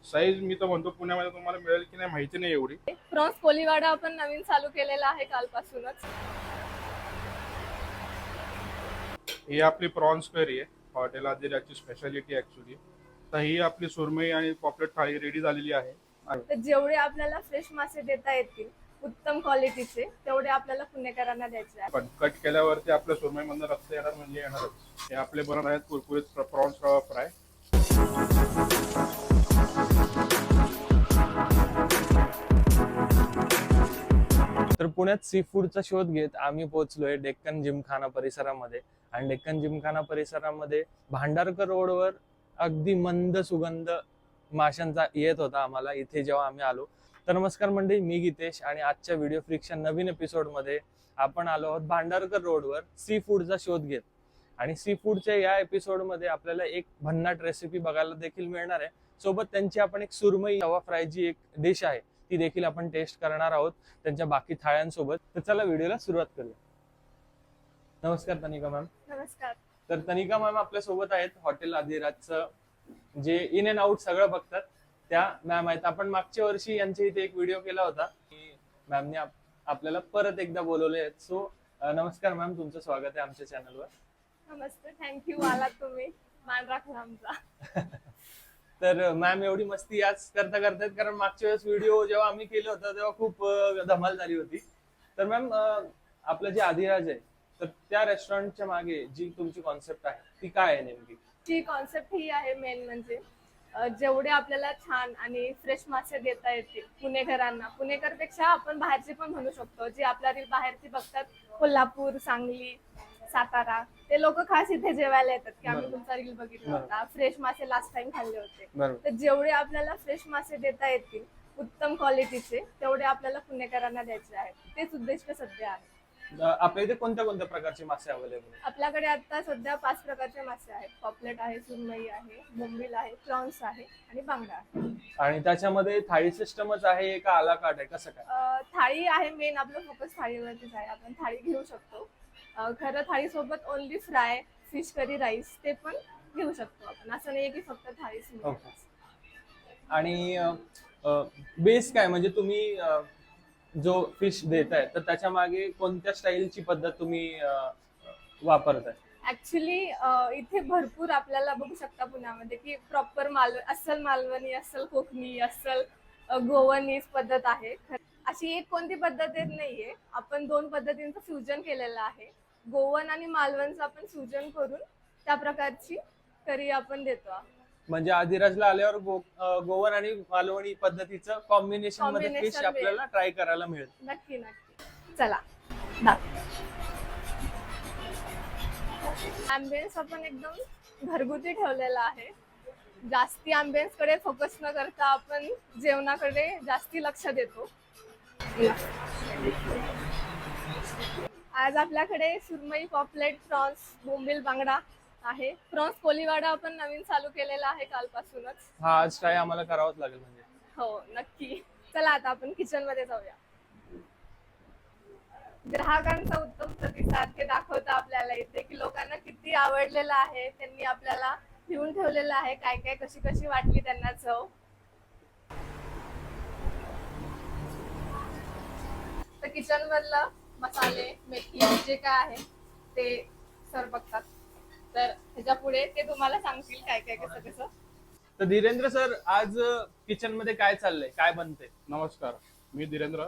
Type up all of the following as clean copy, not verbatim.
Size मी तर म्हणतो पुण्यामध्ये तुम्हाला मिळेल की नाही माहिती नाही एवढी. प्रॉन्स कोलीवाडा आपण नवीन चालू केलेला आहे कालपासूनच. ही आपली प्रॉन्स करी आहे हॉटेल आदिराजची स्पेशालिटी ऍक्च्युली. तर ही आपली सुरमई आणि पॉपलेट थाळी रेडी झालेली आहे. तर जेवढे आपल्याला फ्रेश मासे देता येतील उत्तम क्वालिटीचे तेवढे आपल्याला पुणेकरांना द्यायचे आहे. पण कट केल्यावरती आपल्या सुरमई मधून रक्त येणार म्हणजे येणारच. हे आपले बनत आहेत कुरकुरीत प्रॉन्स रवा फ्राय. तर पुण्यात सी फूडचा शोध घेत आम्ही पोहोचलोय डेक्कन जिमखाना परिसरामध्ये. आणि डेक्कन जिमखाना परिसरामध्ये भांडारकर रोडवर अगदी मंद सुगंध माशांचा येत होता आम्हाला इथे जेव्हा आम्ही आलो. तर नमस्कार मंडळी, मी गीतेश आणि आजच्या व्हिडिओ फ्रिक्शन नवीन एपिसोड मध्ये आपण आलो आहोत भांडारकर रोडवर सी फूडचा शोध घेत. आणि सी फूडच्या या एपिसोड मध्ये आपल्याला एक भन्नाट रेसिपी बघायला देखील मिळणार आहे. सोबत त्यांची आपण एक सुरमई तवा फ्रायची एक डिश आहे ती देखील आपण टेस्ट करणार आहोत त्यांच्या बाकी थाळ्यांसोबत. तर चला व्हिडिओला सुरुवात करूया. नमस्कार तनिका मॅम. नमस्कार. तर तनिका मॅम आपल्या सोबत आहेत. हॉटेल आदिराजचं जे इन अँड आउट सगळं बघतात त्या मॅम आहेत. आपण मागच्या वर्षी यांच्या इथे एक व्हिडिओ केला होता की मॅमने आपल्याला परत एकदा बोलवले आहेत. सो नमस्कार मॅम, तुमचं स्वागत आहे आमच्या चॅनलवर. नमस्ते, थँक्यू आलात तुम्ही, मान राखला आमचा. तर मॅम एवढी मस्ती याच करता करतायत कारण मागच्या वेळेस व्हिडिओ जेव्हा आम्ही केलं होतं तेव्हा खूप धमाल झाली होती. तर मॅम आपलं जे आदिराज आहे तर त्या रेस्टॉरंटच्या मागे जी तुमची कॉन्सेप्ट आहे ती काय आहे नेमकी? ती कॉन्सेप्ट ही आहे मेन म्हणजे जेवढे आपल्याला छान आणि फ्रेश मासे देता येतील पुणेकरांना, पुणेकरपेक्षा आपण बाहेरचे पण म्हणू शकतो, जे आपल्या रील बाहेरची बघतात कोल्हापूर, सांगली, सातारा, ते लोक खास इथे जेवायला येतात की आम्ही तुमचा रील बघितला होता, फ्रेश मासे लास्ट टाइम खाल्ले होते. तर जेवढे आपल्याला फ्रेश मासे देता येतील उत्तम क्वालिटीचे तेवढे आपल्याला पुणेकरांना द्यायचे आहेत. तेच उद्दिष्ट सध्या आहे. आपल्या इथे कोणत्या कोणत्या प्रकारचे मासे अवेलेबल आहेत? आपल्याकडे आता सध्या 5 प्रकारचे मासे आहेत. पॉपलेट आहे, सुरमई आहे, बोंबील आहे, प्रॉन्स आहे आणि बांगडा आहे. आणि त्याच्यामध्ये थाळी सिस्टमच आहे का आला कार्ट आहे, कसं काय? थाळी आहे, मेन आपलं फोकस थाळीवरतीच आहे. आपण थाळी घेऊ शकतो. खरं थाळी सोबत only fry, fish curry, rice ते पण घेऊ शकतो आपण. असं नाही की फक्त थाळीच मिळेल. आणि बेस काय म्हणजे तुम्ही जो फिश देताय तर त्याच्या मागे कोणत्या स्टाईलची पद्धत तुम्ही वापरताय? ऍक्च्युली इथे भरपूर आपल्याला बघू शकता पुण्यामध्ये की प्रॉपर अस्सल मालवणी, अस्सल कोकणी, अस्सल गोवनीज पद्धत आहे. अशी एक कोणती पद्धत येत नाहीये. आपण 2 पद्धतींचं फ्युजन केलेलं आहे. गोवन आणि मालवणचं आपण फ्युजन करून त्या प्रकारची करी आपण देतो. म्हणजे आदिराजला आल्यावर गोवन आणि मालवणी पद्धतीचं कॉम्बिनेशन मध्ये फिश आपल्याला ट्राय करायला मिळेल. नक्की नक्की. चला. अँबियन्स आपण एकदम घरगुती ठेवलेला आहे. जास्ती अँबियन्स कडे फोकस न करता आपण जेवणाकडे जास्ती लक्ष देतो. आज आपल्याकडे सुरमई, पॉपलेट, प्रॉन्स, बोंबील, बांगडा आहे. प्रॉन्स कोलीवाडा आपण नवीन चालू केलेला आहे कालपासूनच. हा, आज ट्राय आम्हाला करावाच लागेल म्हणजे. हो नक्की. चला आता आपण किचन मध्ये जाऊया. ग्राहकांचा उत्तम प्रतिसाद हे दाखवतं आपल्याला इथे की लोकांना किती आवडलेलं आहे. त्यांनी आपल्याला लिहून ठेवलेलं आहे काय काय, कशी कशी वाटली त्यांना चव. तर किचन मधलं मसाले, मेथी जे काय आहे ते सर बघतात. तर ह्याच्या पुढे ते तुम्हाला सांगतील काय काय कसं कसं. तर धीरेंद्र सर, आज किचन मध्ये काय चाललंय, काय बनते? नमस्कार, मी धीरेंद्र,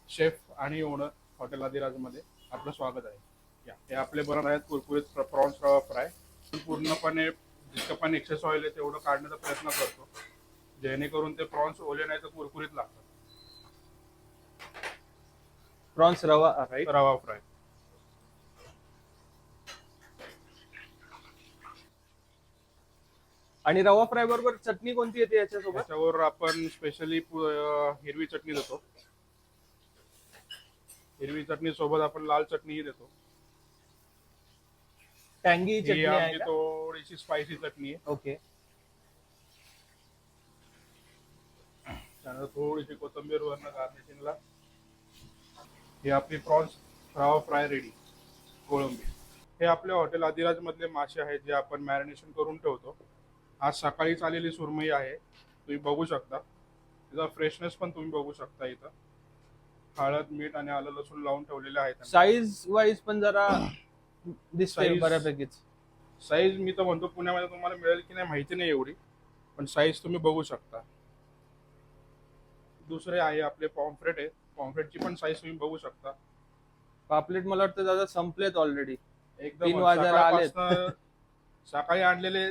शेफ आणि ओनर हॉटेल आदिराज मध्ये आपलं स्वागत आहे. हे आपले बनत आहेत कुरकुरीत प्रॉन्स रवा फ्राय. पूर्णपणे जितकं पण एक्सेस ऑइल आहे तेवढं काढण्याचा प्रयत्न करतो जेणेकरून ते प्रॉन्स ओले नाही तर कुरकुरीत लागतात. प्रॉन्स रवा राईट, रवा फ्राय. आणि रवा फ्राय बरोबर चटणी कोणती येते याच्यासोबत? त्याच्यावर आपण स्पेशली हिरवी चटणी देतो. हिरवी चटणी सोबत आपण लाल चटणीही देतो. टँगी चटणी आहे का? थोडीशी स्पायसी चटणी आहे. ओके. त्यानंतर थोडीशी कोथिंबीर वरनं गार्निशिंगला. हे आपली प्रॉन्स रवा फ्राय रेडी. कोळंबी. हे आपल्या हॉटेल आदिराज मधले मासे आहेत जे आपण मॅरिनेशन करून ठेवतो. आज सकाळीच आलेली सुरमई आहे तुम्ही बघू शकता. त्याचा फ्रेशनेस पण तुम्ही बघू शकता. इथं हळद, मीठ आणि आलं लसूण लावून ठेवलेले आहेत. साईज वाईज पण जरा दिसते Size- बऱ्यापैकीच. साईज मी तर म्हणतो पुण्यामध्ये तुम्हाला मिळेल की नाही माहिती नाही एवढी, पण साईज तुम्ही बघू शकता. दुसरे आहे आपले पॉम्फ्रेट आहे. पॉम्फ्रेटची पण साईज तुम्ही बघू शकता. पापलेट मला वाटतं दादा संपलेत ऑलरेडी. एकदम 3 वाजायला आलेत. सकाळपासनं सकाळी आणलेले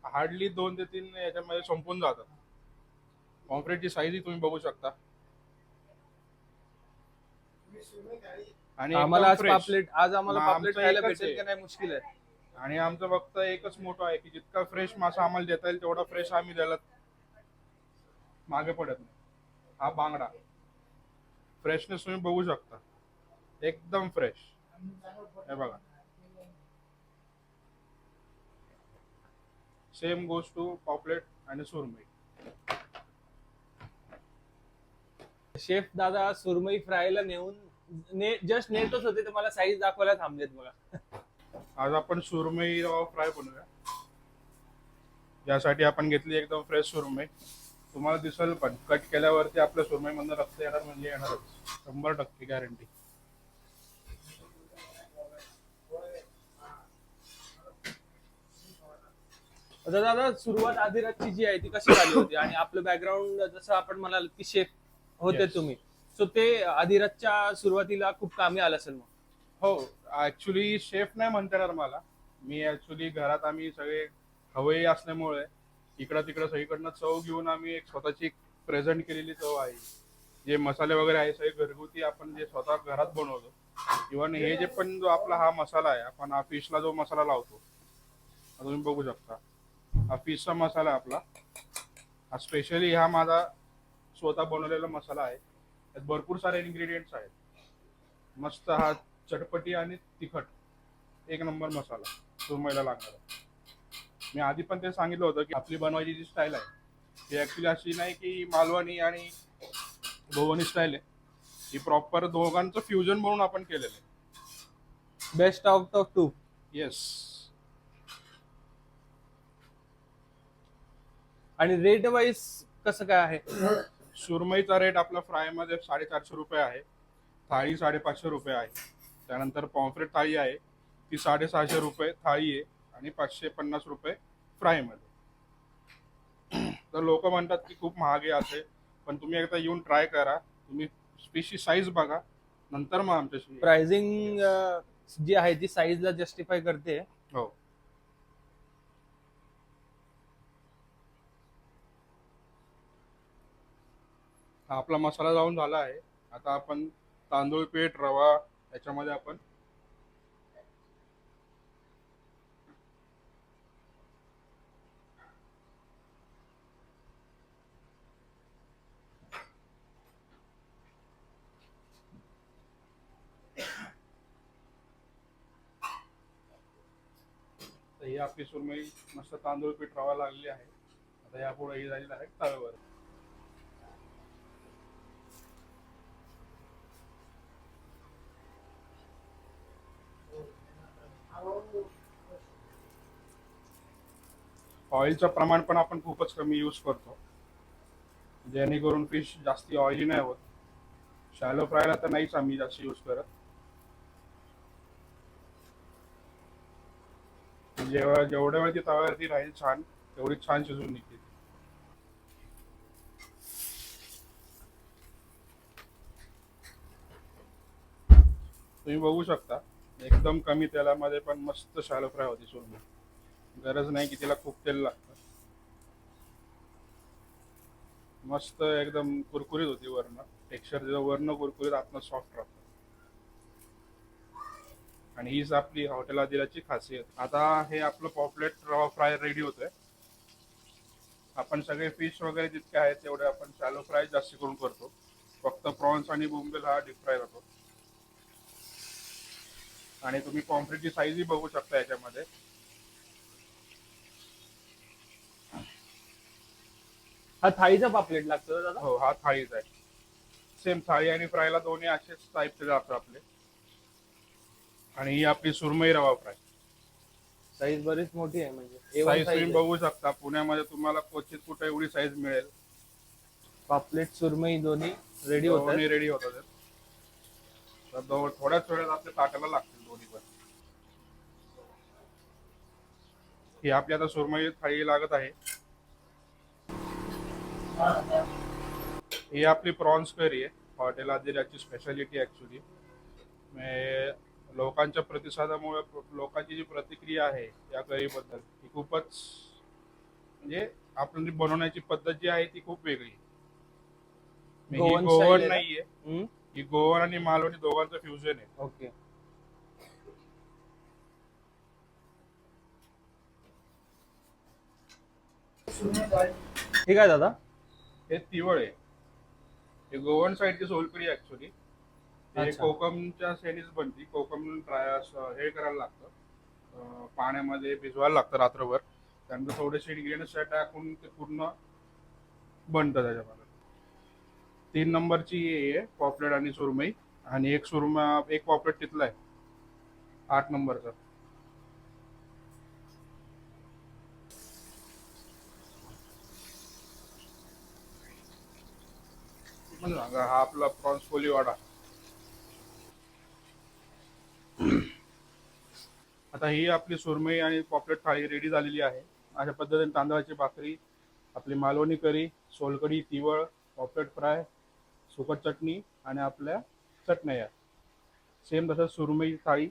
हार्डली 2 ते 3 याच्यामध्ये संपून जातात. पॉम्फ्रेटची साईज तुम्ही बघू शकता. आणि आम्हाला आज एकदम fresh. पापलेट आज आम्हाला मग पापलेट आमचं खायला एकच भेटेल आहे. की नाही मुश्किल आहे. आणि आमचं फक्त एकच मोठं आहे की जितका फ्रेश मासा आम्हाला देता येईल तेवढा फ्रेश आम्ही द्यायला मागे पडत नाही. हा बांगडा फ्रेशनेस तुम्ही बघू शकता. एकदम फ्रेश. हे बघा. सेम गोस टू पॉपलेट आणि सुरमई. शेफ दादा सुरमई फ्रायला नेऊन जस्ट नेतच होते तर मला साईज दाखवायला थांबलेत बघा. आज आपण सुरमई रवा फ्राय बनवूया. यासाठी आपण घेतली एकदम फ्रेश सुरमई. तुम्हाला दिसेल पण कट केल्यावरती आपल्या सुरमईमधनं रक्त येणार म्हणजे येणारच. 100% गॅरंटी. आता दादा सुरुवात आधी जी आहे ती कशी झाली होती आणि आपलं बॅकग्राऊंड जसं आपण म्हणाल की शेफ होते Yes. तुम्ही, सो ते आधिराजच्या सुरुवातीला खूप कामी आलं असेल मग. हो, ऍक्च्युली शेफ नाही म्हणता येणार मला. मी ऍक्च्युली घरात आम्ही सगळे हवई असल्यामुळे इकडं तिकडं सगळीकडनं चव घेऊन आम्ही एक स्वतःची प्रेझेंट केलेली चव आहे. जे मसाले वगैरे आहे सगळे घरगुती आपण जे स्वतः घरात बनवतो. इव्हन हे जे पण जो आपला हा मसाला आहे, आपण हा फिशला जो मसाला लावतो, हा तुम्ही बघू शकता. हा फिशचा मसाला आहे आपला. हा स्पेशली हा माझा स्वतः बनवलेला मसाला आहे. त्यात भरपूर सारे इन्ग्रेडियंट्स आहेत. मस्त हा चटपटी आणि तिखट एक नंबर मसाला सुरमईला लागणार. मी आधी पण ते सांगितलं होतं की आपली बनवायची जी स्टाईल आहे ती ऍक्च्युली अशी नाही की मालवणी आणि गोवणी स्टाईल आहे. ही प्रॉपर दोघांचं फ्युजन म्हणून आपण केलेलं आहे. Best out of 2. येस. आणि रेट वाईज कसं काय आहे? सुरमईचा रेट आपला फ्रायमध्ये 450 रुपये आहे. थाळी 550 रुपये आहे. त्यानंतर पॉम्फ्रेट थाळी आहे ती 650 रुपये थाळी आहे आणि 550 रुपये फ्रायमध्ये. तर लोक म्हणतात की खूप महाग आहे असे, पण तुम्ही एकदा येऊन ट्राय करा. तुम्ही फिशची साईज बघा, नंतर मग आमच्याशी. प्राइसिंग जी आहे ती साईजला जस्टिफाय करते. हो. हा आपला मसाला जाऊन झाला आहे. आता आपण तांदूळ पीठ, रवा याच्यामध्ये आपण तर ही आपली सुरमई मस्त तांदूळ पीठ रवा लागलेली आहे. आता यापुढे ही झालेली आहे तव्यावर. ऑइलचं प्रमाण पण आपण खूपच कमी यूज करतो, जेणेकरून फिश जास्ती ऑइली नाही होत. शॅलो फ्रायला तर नाहीच आम्ही जास्त यूज करत. जेवढ्या वेळ ती तव्यावरती राहील छान, तेवढी छान शिजून निघते. तुम्ही बघू शकता एकदम कमी तेलामध्ये पण मस्त शॅलो फ्राय होती सुरमई. गरज नाही की तिला खूप तेल लागतं. मस्त एकदम कुरकुरीत होती. वर्ण टेक्स्चर वर्ण कुरकुरीत, आतनं सॉफ्ट राहतं. आणि हीच आपली हॉटेल आदिलाची खासियत. आता हे आपलं पॉपलेट रवा फ्राय रेडी होतोय. आपण सगळे फिश वगैरे जितके आहेत तेवढे आपण शॅलो फ्राय जास्त करून करतो. फक्त प्रॉन्स आणि बोंबील हा डीप फ्राय राहतो. आणि तुम्ही पॉम्फ्रेटची साईजही बघू शकता याच्यामध्ये. हा थाळीचा पापलेट लागतो दादा? हो, हा थाळीच आहे. सेम थाळी आणि फ्रायला दोन्ही असेच टाईपचे जातात आपले. आणि ही आपली सुरमई रवा फ्राय. साईज बरीच मोठी आहे म्हणजे A1 साईज size तुम्ही आहे. बघू शकता. पुण्यामध्ये तुम्हाला क्वचित कुठे एवढी साईज मिळेल. पापलेट सुरमई दोन्ही रेडी होत दोन्ही रेडी होतात तर थोड्याच वेळात आपल्या ताटाला लागतील दोन्ही पण. ही आपली आता सुरमई थाळी लागत आहे. ही आपली प्रॉन्स करी आहे हॉटेल आदिराजची स्पेशालिटी ऍक्च्युली. लोकांच्या प्रतिसादामुळे लोकांची जी प्रतिक्रिया आहे या करीबद्दल ही खूपच म्हणजे आपण बनवण्याची पद्धत जी आहे ती खूप वेगळी आहे. ही गोवन गोवन style आहे नाहीये, ना? ही गोवन आणि मालवणी दोघांचं फ्युजन आहे. ओके. ठीक आहे दादा. हे तिवळ आहे. हे गोवन साईडची सोलकढी ऍक्च्युली. हे अच्छा. कोकमच्या सेनीच बनती. कोकम हे करायला लागतं पाण्यामध्ये भिजवायला लागतं रात्रभर. त्यानंतर थोडेसे इंग्रेडियंट्स टाकून ते पूर्ण बनतं त्याच्यामध्ये. 3 नंबरची हे आहे पॉपलेट आणि सुरमई आणि एक पॉपलेट तिथला आहे 8 नंबरचा. हा आपला प्रॉन्स कोलीवाडा. आता ही आपली सुरमई आणि पॉपलेट थाळी रेडी झालेली आहे. अशा पद्धतीने तांदळाची भाकरी, आपली मालवणी करी, सोलकढी, तिवळ, पॉपलेट फ्राय, सुकट चटणी आणि आपल्या चटण्या. सेम तसंच सुरमई थाळी,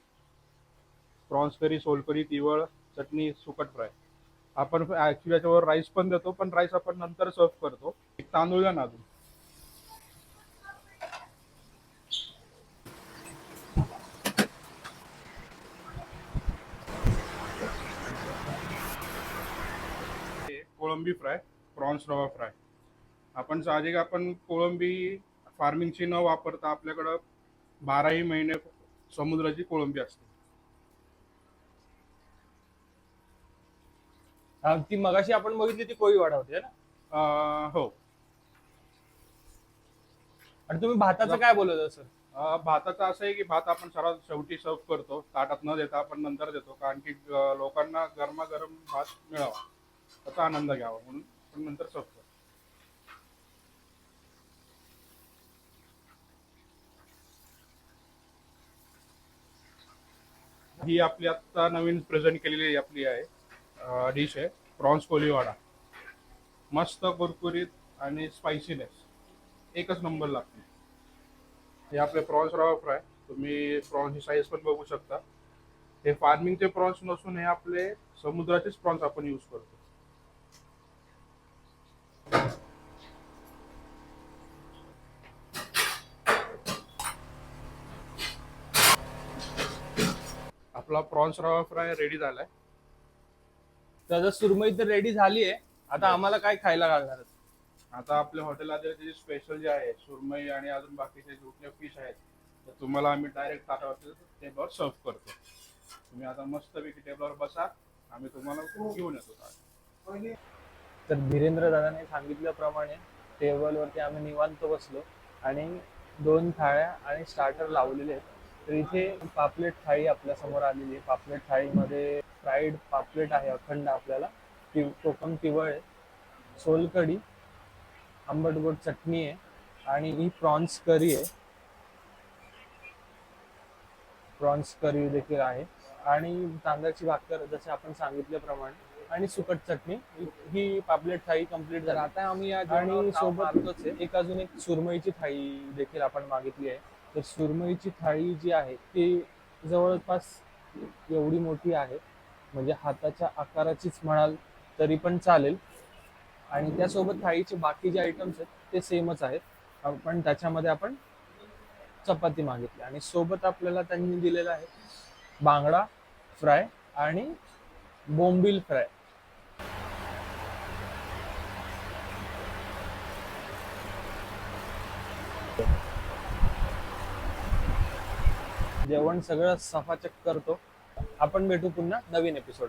प्रॉन्स करी, सोलकढी, तिवळ, चटणी, सुकट फ्राय. आपण ऍक्च्युली याच्यावर राईस पण देतो पण राईस आपण नंतर सर्व करतो. एक तांदूळ द्या ना अजून. कोळंबी फ्राय, प्रॉन्स रवा फ्राय. आपण कोळंबी फार्मिंगची न वापरता आपल्याकडं 12ही महिने समुद्राची कोळंबी असते. ती मगाशी आपण बघितली ती कोळीवाडा होती है ना? हो. आणि तुम्ही भाताचं काय बोलत होता सर? भाताचं असं आहे की भात आपण सर्वात शेवटी सर्व करतो, ताटात न देता आपण नंतर देतो, कारण की लोकांना गरमागरम भात मिळावा, त्याचा आनंद घ्यावा म्हणून आपण नंतर सर्व करतो. ही आपली आता नवीन प्रेझेंट केलेली आपली आहे डिश आहे प्रॉन्स कोलीवाडा. मस्त कुरकुरीत आणि स्पायसीनेस एकच नंबर लागते. हे आपले प्रॉन्स रवा फ्राय. तुम्ही प्रॉन्सची साईज पण बघू शकता. हे फार्मिंगचे प्रॉन्स नसून हे आपले समुद्राचेच प्रॉन्स आपण यूज करतो. आपला प्रॉन्स रवा फ्राय रेडी झालाय. त्याचं सुरमई तर रेडी झाली आहे. आता आम्हाला काय खायला घालणार? आता आपल्या हॉटेल आदिराजचे स्पेशल जे आहे सुरमई आणि अजून बाकीचे कुठले फिश आहेत तर तुम्हाला आम्ही डायरेक्ट ताटावरती टेबलवर सर्व करतो. तुम्ही आता मस्तपैकी टेबलवर बसा, आम्ही तुम्हाला घेऊन येतो. तर धीरेंद्र दादाने सांगितल्याप्रमाणे टेबलवरती आम्ही निवांत बसलो आणि 2 थाळ्या आणि स्टार्टर लावलेले आहेत. तर इथे पापलेट थाळी आपल्या समोर आलेली आहे. पापलेट थाळीमध्ये फ्राईड पापलेट आहे अखंड आपल्याला, कोकम तिवळ आहे, सोलकढी, आंबट गोड चटणी आहे आणि ही प्रॉन्स करी आहे. प्रॉन्स करी देखील आहे आणि तांदळाची भाकर जसे आपण सांगितल्याप्रमाणे आणि सुकट चटणी. ही पापलेट थाळी कंप्लीट झाली. आता आम्ही आणि सोबत एक अजून एक सुरमईची थाळी देखील आपण मागितली आहे. तर सुरमईची थाळी जी आहे ती जवळपास एवढी मोठी आहे, म्हणजे हाताच्या आकाराचीच म्हणाल तरी पण चालेल. आणि त्यासोबत थाळीचे बाकी जे आयटम्स आहेत ते सेमच आहेत. पण त्याच्यामध्ये आपण चपाती मागितली आणि सोबत आपल्याला त्यांनी दिलेला आहे बांगडा फ्राय आणि बोंबील फ्राय. जेवण सगळं सफाचक करतो. आपण भेटू पुन्हा नवीन एपिसोड.